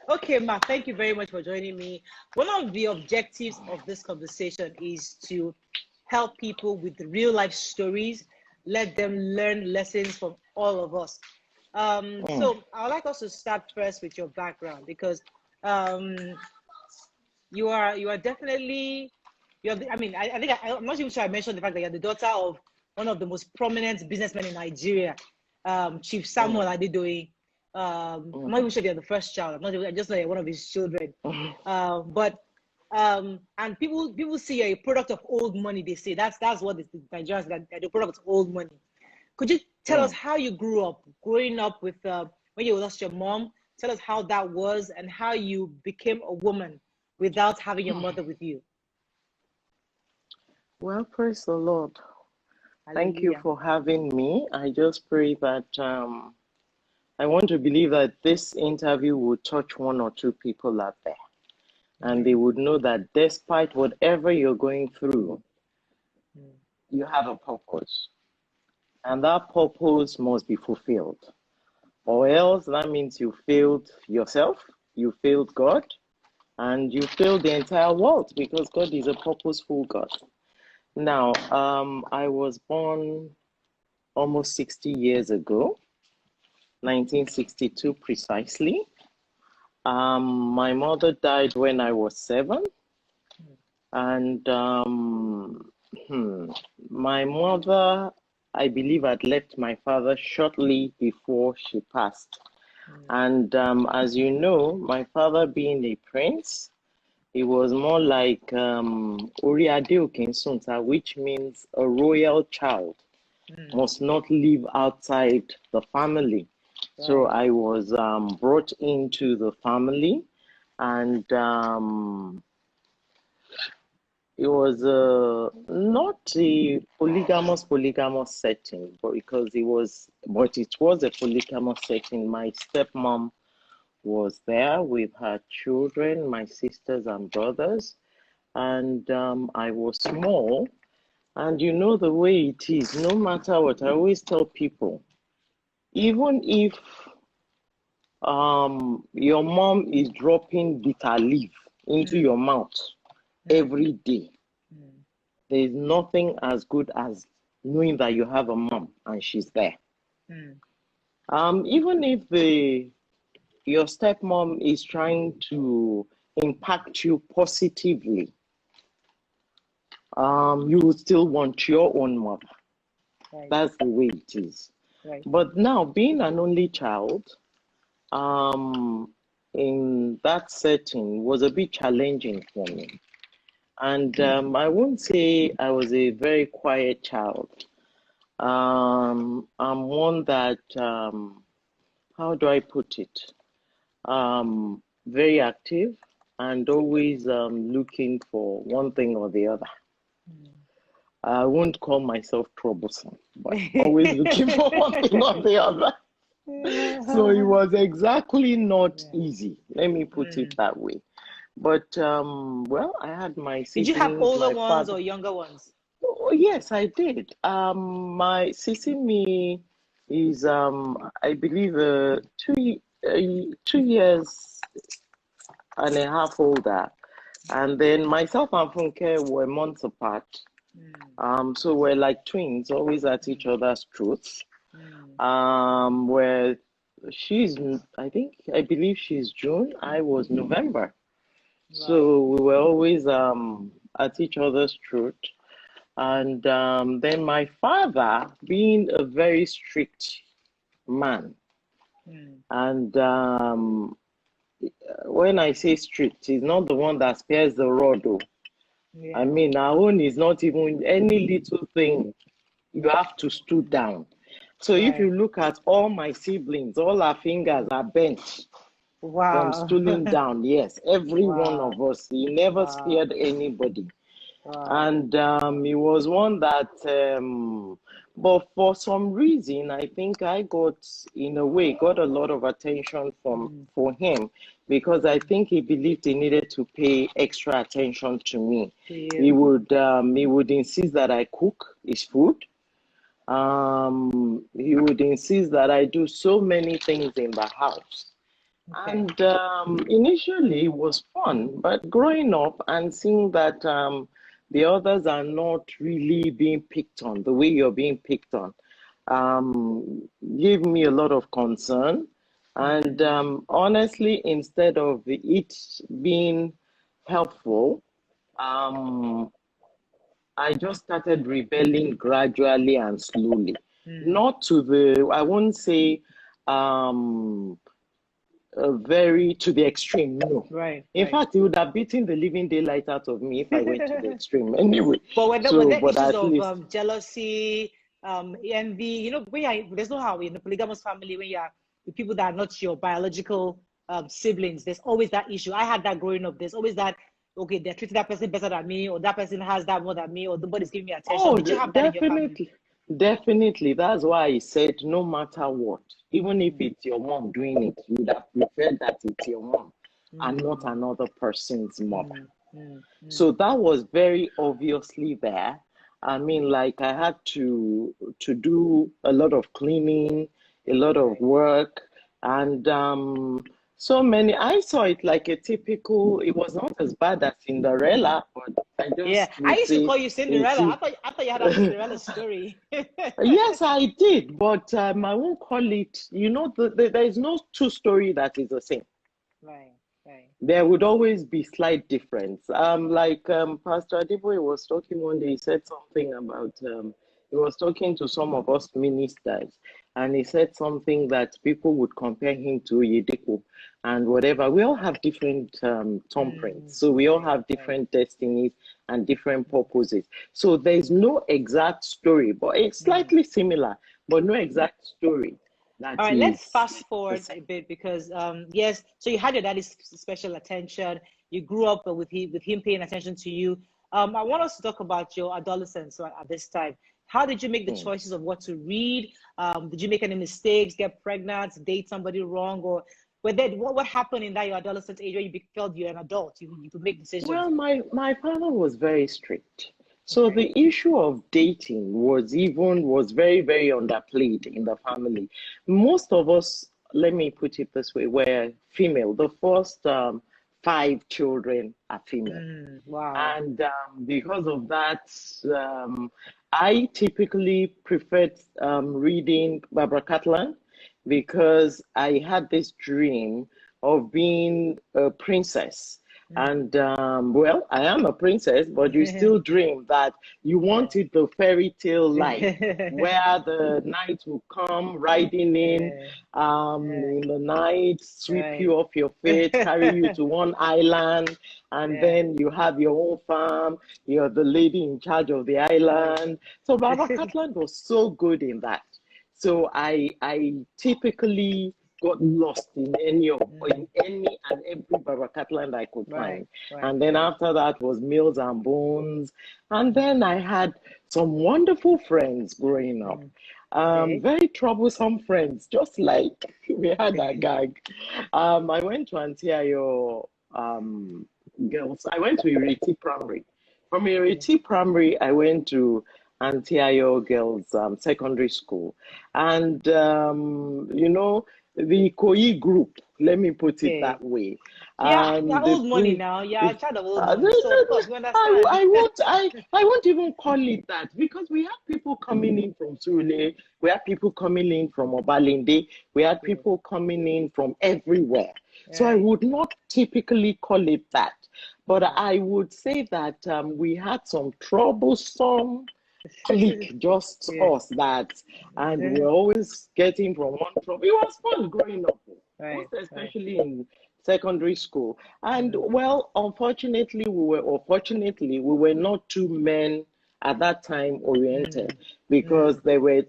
Okay, Ma, thank you very much for joining me. One of the objectives of this conversation is to help people with real life stories, let them learn lessons from all of us. Mm, So I'd like us to start first with your background because um, you are definitely I mean I think I'm not even sure I mentioned the fact that you're the daughter of one of the most prominent businessmen in Nigeria, Chief Samuel mm, Adedoyin. I'm not even sure you're the first child. I just know you're one of his children. mm, But and people see you're a product of old money. They say that's what the Nigerians that they're the product of old money. Could you tell us mm. how you grew up, growing up with when you lost your mom? Tell us how that was and how you became a woman without having your mother with you. Well, praise the Lord. Thank you Hallelujah. for having me. I just pray that I want to believe that this interview will touch one or two people out there, and they Amen. would know that despite whatever you're going through, Mm. you have a purpose, and that purpose must be fulfilled. Or else that means you failed yourself, you failed God, and you failed the entire world because God is a purposeful God. Now, I was born almost 60 years ago, 1962 precisely. My mother died when I was 7, and my mother, I believe, had left my father shortly before she passed. Mm. And as you know, my father being a prince, he was more like Ori Adeokin, which means a royal child Mm. must not live outside the family. So Right. I was brought into the family, and it was not a polygamous setting, but it was a polygamous setting. My stepmom was there with her children, my sisters and brothers, and I was small. And you know the way it is, no matter what, I always tell people, even if your mom is dropping bitter leaf into Mm. your mouth Mm. every day, Mm. there is nothing as good as knowing that you have a mom and she's there. Mm. Even if your stepmom is trying to impact you positively, you will still want your own mother. Right. That's the way it is. Right. But now, being an only child, um, in that setting was a bit challenging for me. And I won't say I was a very quiet child. I'm one that, how do I put it? Very active and always looking for one thing or the other. I won't call myself troublesome, but always looking for one thing or the other. So it Mm. was exactly not Yeah. easy. Let me put it Mm. that way. But well, I had my Did you have siblings, older my ones father. or younger ones? Oh, yes, I did. My sissy me is I believe 2 years and a half older, and then myself and Funke were months apart. Mm. So we're like twins, always at each Mm. other's throats. Mm. Where she's, I believe she's June, I was November. Wow. So we were always at each other's throat. And then my father, being a very strict man, Mm. and when I say strict, he's not the one that spares the rod, though. I Yeah. mean, our own is not even any little thing. You have to stood down. So if Right. you look at all my siblings, all our fingers are bent from Wow. stooling down. Yes, every one Wow. of us. He never Wow. spared anybody. Wow. And he was one that, but for some reason, I think I got, in a way, got a lot of attention Mm. for him because I think he believed he needed to pay extra attention to me. To you. He would insist that I cook his food. He would insist that I do so many things in the house. Okay. And initially it was fun, but growing up and seeing that the others are not really being picked on the way you're being picked on gave me a lot of concern. And honestly, instead of it being helpful, um, I just started rebelling gradually and slowly. Not to the, I won't say um, very to the extreme, no. Right. In Right. fact, it would have beaten the living daylight out of me if I went to the extreme anyway. But were So, there but issues at of least, jealousy, envy? You know, there's no how in a polygamous family when you are with people that are not your biological siblings. There's always that issue. I had that growing up. There's always that. Okay, they're treating that person better than me, or that person has that more than me, or nobody's giving me attention. oh, Did you have that in your family? definitely, definitely. That's why I said no matter what, even if it's your mom doing it, you would have preferred that it's your mom and not another person's mother. So that was very obviously there. I mean, like I had to do a lot of cleaning, a lot of work, and so many. I saw it like a typical. It was not as bad as Cinderella, but I Yeah, just I would used to say call you it's. Cinderella. I thought you had a Cinderella story. Yes, I did, but I won't call it. You know, there is no two story that is the same. Right, right. There would always be slight difference. Like Pastor Adeboye was talking one day, he said something about he was talking to some of us ministers, and he said something that people would compare him to Yedeko and whatever. We all have different thumbprints, so we all Right, have right. different destinies and different purposes. So there's no exact story, but it's slightly similar, but no exact story that All right, let's is fast the forward same. a bit because yes, so you had your daddy's special attention. You grew up with him paying attention to you. I want us to talk about your adolescence at this time. How did you make the Hmm. choices of what to read? Did you make any mistakes, get pregnant, date somebody wrong, or what happened in that your adolescent age where felt you're an adult? You could make decisions. Well, my father was very strict. So Okay. the issue of dating was very, very underplayed in the family. Most of us, let me put it this way, were female. The first five children are female. Wow. And because of that, I typically preferred reading Barbara Catalan because I had this dream of being a princess. And well, I am a princess, but you still dream that you Yeah. wanted the fairy tale life where the knight will come riding Yeah. in the night, sweep Right. you off your feet, carry you to one island, and Yeah. then you have your own farm. You're the lady in charge of the Right. island. So Barbara Catland was so good in that. So I typically got lost in any and every Barbara Catland I could Right. find. Right. And then Right. after that was Mills and Bones. And then I had some wonderful friends growing up. Okay. Very troublesome friends, just like we had a gag. I went to Antioch girls. I went to Ireti Primary. From Ireti Primary, I went to Antioch Girls Secondary School. And, the Koyi group, let me put it Okay. that way. Yeah, you're The old money three, now. Yeah, a child of old no, money. So of no, course we understand. I won't even call it that because we had people coming in from Sule, we had people coming in from Obalinde, we had Okay. people coming in from everywhere. So I Right. would not typically call it that, but Mm. I would say that we had some troublesome clique, just Yeah. us that, and we're always getting from one trouble. It was fun growing up, Right. most Right. especially in secondary school. And Mm. well, unfortunately, we were not two men at that time oriented Mm. because Mm.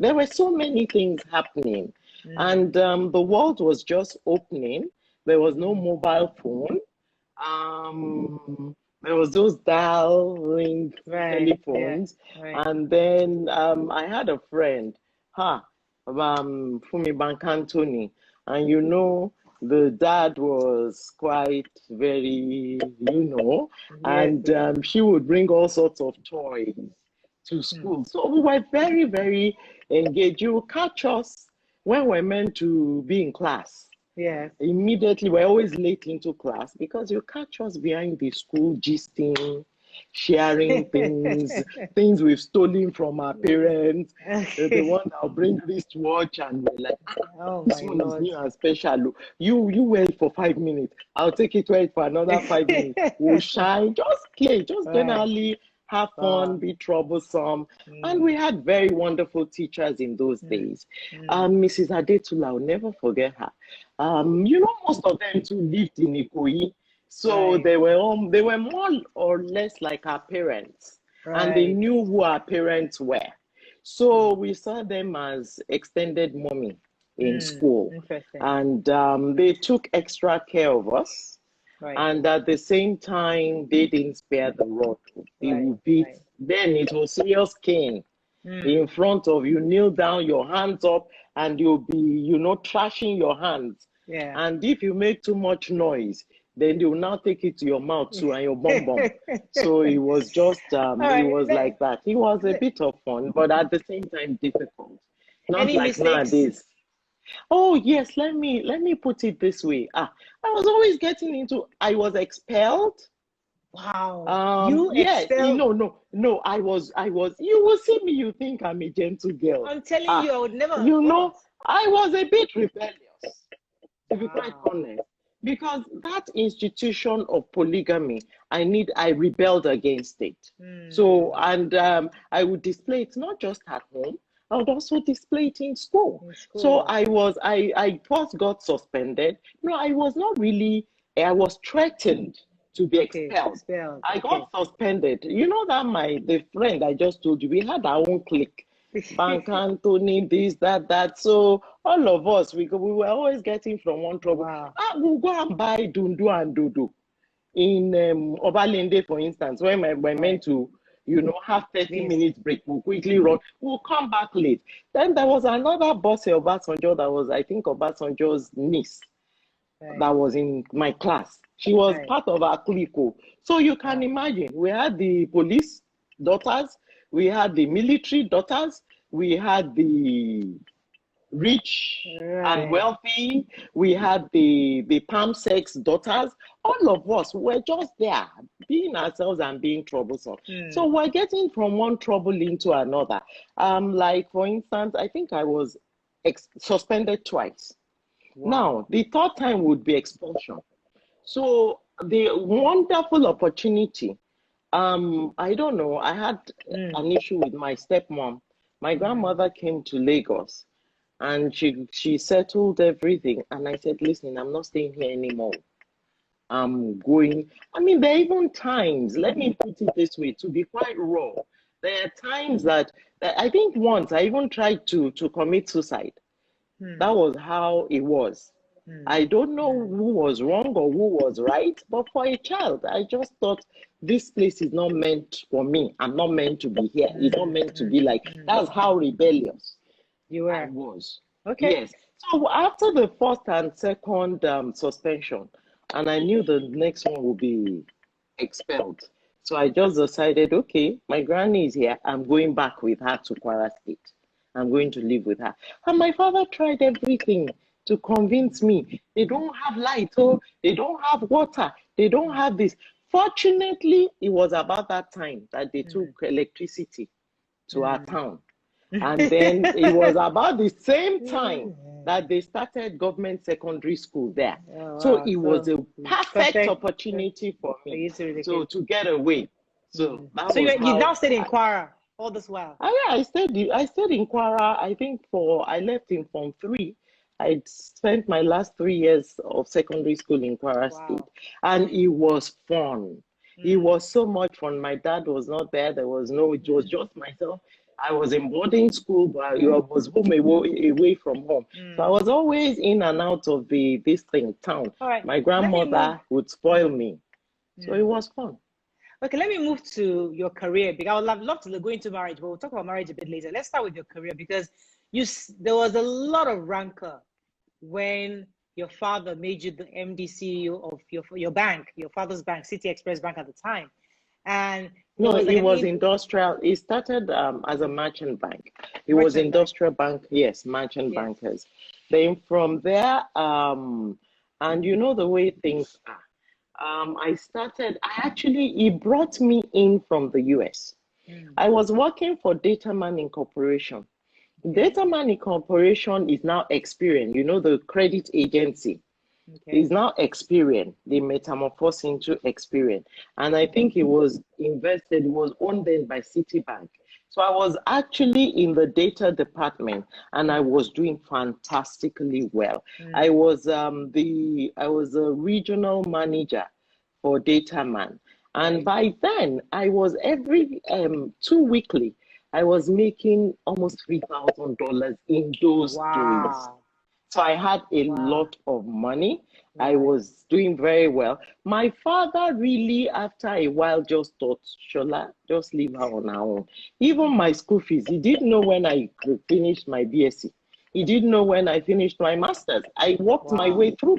there were so many things happening, Mm. and the world was just opening. There was no Mm. mobile phone. There was those dial ring Right. Yeah. telephones, Right. and then I had a friend, Fumi Bankantoni, and the dad was quite very, Yes. and she would bring all sorts of toys to Mm. school. So we were very, very engaged. You would catch us when we're meant to be in class. Yes. Immediately, we're always late into class because you catch us behind the school gisting, sharing things we've stolen from our parents. The Okay. one that'll bring wristwatch and we're like, Oh this my one is Lord. new and special. You wear it for 5 minutes. I'll take it wear it for another 5 minutes. We'll shine, just play, just Right. generally have fun, Wow. be troublesome. And we had very wonderful teachers in those Mm. days. Mm. Mrs. Adetula, I'll never forget her. Most of them too lived in Ikoyi, so Right. they were more or less like our parents, and they Right. knew who our parents were. So Mm. we saw them as extended mommy in school, Interesting. and they took extra care of us. Right. And at the same time, they didn't spare the rod. They Right. would beat. Right. Then it was serious cane Mm. in front of you, kneel down, your hands up, and you'll be, trashing your hands. Yeah. And if you make too much noise, then they will now take it to your mouth too and your bum bum. So it was just, All it right. was like that. It was a bit of fun, but at the same time difficult. Not Any like mistakes? nowadays. Oh yes, let me put it this way. I was always getting into. I was expelled. Wow. You Yeah, expelled. no. I was. You will see me. You think I'm a gentle girl. I'm telling Ah, you, I would never have thought. I was a bit rebellious, to be quite Wow. honest, because that institution of polygamy, I rebelled against it. So, Mm. and I would display it not just at home, I would also display it in school. In So school. I first got suspended. No, I was not really, I was threatened to be Okay. expelled. Expelled. I Okay. got suspended. You know that the friend I just told you, we had our own clique. Bank Anthony, this, that. So all of us, we were always getting from one trouble. Wow. We'll go and buy dundu and dudu in Obalende, for instance, when we're Right. meant to, have 30 Please. minutes break, we'll quickly run, we'll come back late. Then there was another boss, Obasanjo, that was, I think, Obasanjo's niece Right. that was in my class. She was Right. part of our clique. So you can Wow. imagine, we had the police daughters, we had the military daughters, we had the rich and Right. wealthy, we had the palm sex daughters. All of us were just there, being ourselves and being troublesome. So Mm. we're getting from one trouble into another. Like for instance, I think I was suspended twice. Now, Wow. the third time would be expulsion. So the wonderful opportunity, I don't know, I had Mm. an issue with my stepmom. My Mm. grandmother came to Lagos and she settled everything. And I said, listen, I'm not staying here anymore. I'm going. I mean, there are even times, let me put it this way, to be quite raw. There are times that I think once I even tried to commit suicide. That Mm. was how it was. Mm. I don't know Mm. who was wrong or who was right, but for a child, I just thought this place is not meant for me. I'm not meant to be here. It's not Mm. meant to Mm. be like, Mm. that's how rebellious You I were. was. Okay. Yes. So after the first and second suspension, and I knew the next one would be expelled. So I just decided, okay, my granny is here. I'm going back with her to Kwara State. I'm going to live with her. And my father tried everything to convince me. They don't have light, oh, they don't have water, they don't have this. Fortunately, it was about that time that they took Mm. electricity to our Mm. town. And then it was about the same time Mm. that they started government secondary school there. Oh, So wow. it was So a perfect perfect opportunity for for me you to so relocate. to get away. So Mm. that So was you how now stayed in Kwara all this while. yeah, I stayed in Kwara, I think I left in Form 3. I spent my last 3 years of secondary school in Kwara State, Wow. and it was fun. It Mm. was so much fun. My dad was not there. It was Mm. just myself. I was in boarding school, but I was home away from home. So I Mm. was always in and out of this thing, town. All right. My Let me move. grandmother would spoil Mm. me. So it Mm. was fun. Okay, let me move to your career because I would love to go into marriage, but we'll talk about marriage a bit later. Let's start with your career because there was a lot of rancor when your father made you the MD CEO of your bank, your father's bank, City Express Bank at the time. and there No, was like it an was industrial. It started as a merchant bank. It was merchant bank. industrial bank, yes, merchant Yes. bankers. Then from there, and you know the way things are. I actually, he brought me in from the US. Mm. I was working for Dataman Incorporation. Okay. Dataman Incorporation is now Experian, you know, the credit agency. Okay. Is now Experian. They metamorphosed into Experian. And I think it was owned then by Citibank. So I was actually in the data department and I was doing fantastically well. Mm. I was a regional manager for Dataman. And Right. by then I was every 2 weekly, I was making almost $3,000 in those days. Wow. So I had a Wow. lot of money. I Right. was doing very well. My father really, after a while, just thought, Shola, just leave her on her own. Even my school fees, he didn't know when I finished my BSc. He didn't know when I finished my master's. I worked my Wow. way through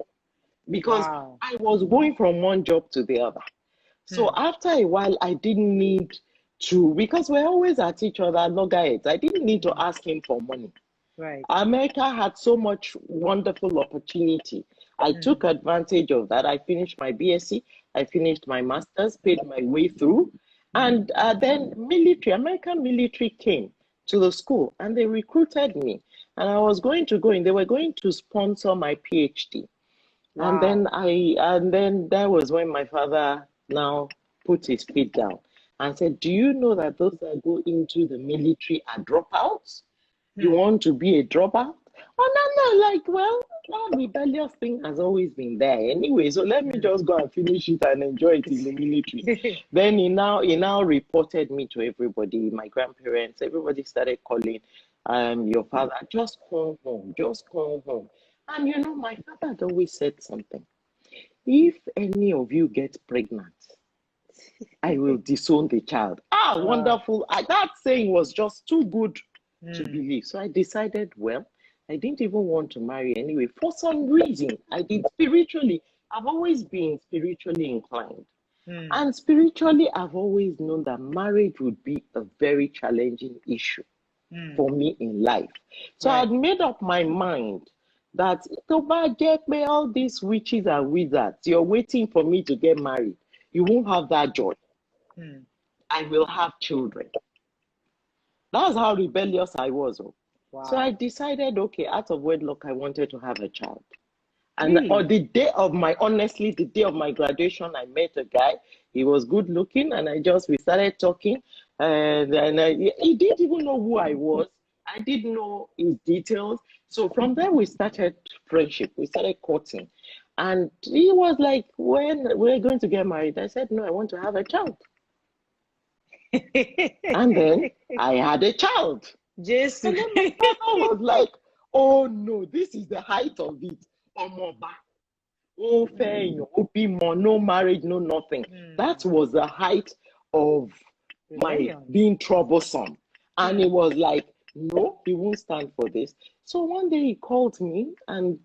because Wow. I was going from one job to the other. So after a while, I didn't need to, because we're always at each other loggerheads. I didn't need to ask him for money. Right. America had so much wonderful opportunity. I took advantage of that. I finished my BSc, I finished my master's, paid my way through. And then American military came to the school and they recruited me. And I was going to go in, they were going to sponsor my PhD. Wow. And then that was when my father now put his feet down and said, do you know that those that go into the military are dropouts? You want to be a dropout? Oh, no, like, well, that rebellious thing has always been there anyway. So let me just go and finish it and enjoy it in the military. Then he now reported me to everybody, my grandparents, everybody started calling, your father, just come home, just come home. And you know, my father had always said something. If any of you get pregnant, I will disown the child. Wonderful. That saying was just too good to believe. So I decided, well, I didn't even want to marry anyway. For some reason, I did spiritually. I've always been spiritually inclined. And spiritually, I've always known that marriage would be a very challenging issue for me in life. So I Right. had made up my mind that all these witches and wizards, you're waiting for me to get married. You won't have that joy. I will have children. That's how rebellious I was. Wow. So I decided, okay, out of wedlock, I wanted to have a child. And Really? on honestly, the day of my graduation, I met a guy. He was good looking, and we started talking. And he didn't even know who I was. I didn't know his details. So from there, we started friendship. We started courting. And he was like, when we're going to get married, I said, no, I want to have a child. And then I had a child. Just And then my father was like, oh no, this is the height of it. Omoba. Oh, fair, no marriage, no nothing. That was the height of my being troublesome. And it was like, no, he won't stand for this. So one day he called me, and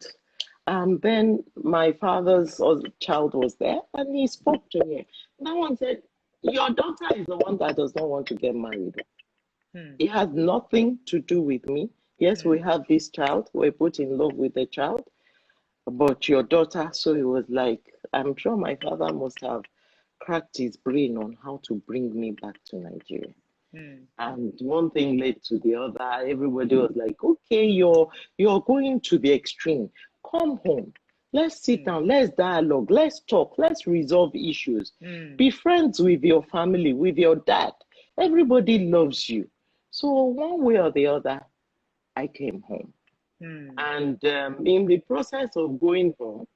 then my father's child was there, and he spoke to me. That one said, your daughter is the one that does not want to get married. It has nothing to do with me. Yes, we have this child. We're both in love with the child. But your daughter, so it was like, I'm sure my father must have cracked his brain on how to bring me back to Nigeria. And one thing led to the other. Everybody was like, okay, you're going to the extreme. Come home. Let's sit down. Let's dialogue. Let's talk. Let's resolve issues. Be friends with your family, with your dad. Everybody loves you. So one way or the other, I came home. And in the process of going home,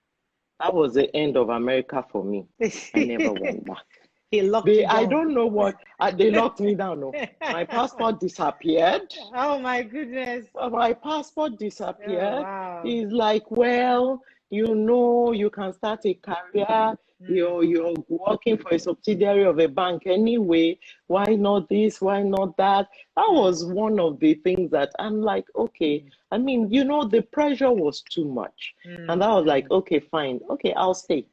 that was the end of America for me. I never went back. He locked you down. I don't know what, they locked me down. No. My passport disappeared. Oh my goodness. My passport disappeared. Oh, wow. It's like, well, you can start a career. You're working for a subsidiary of a bank anyway. Why not this? Why not that? That was one of the things that I'm like, okay. I mean, the pressure was too much. And I was like, okay, fine. Okay, I'll stay.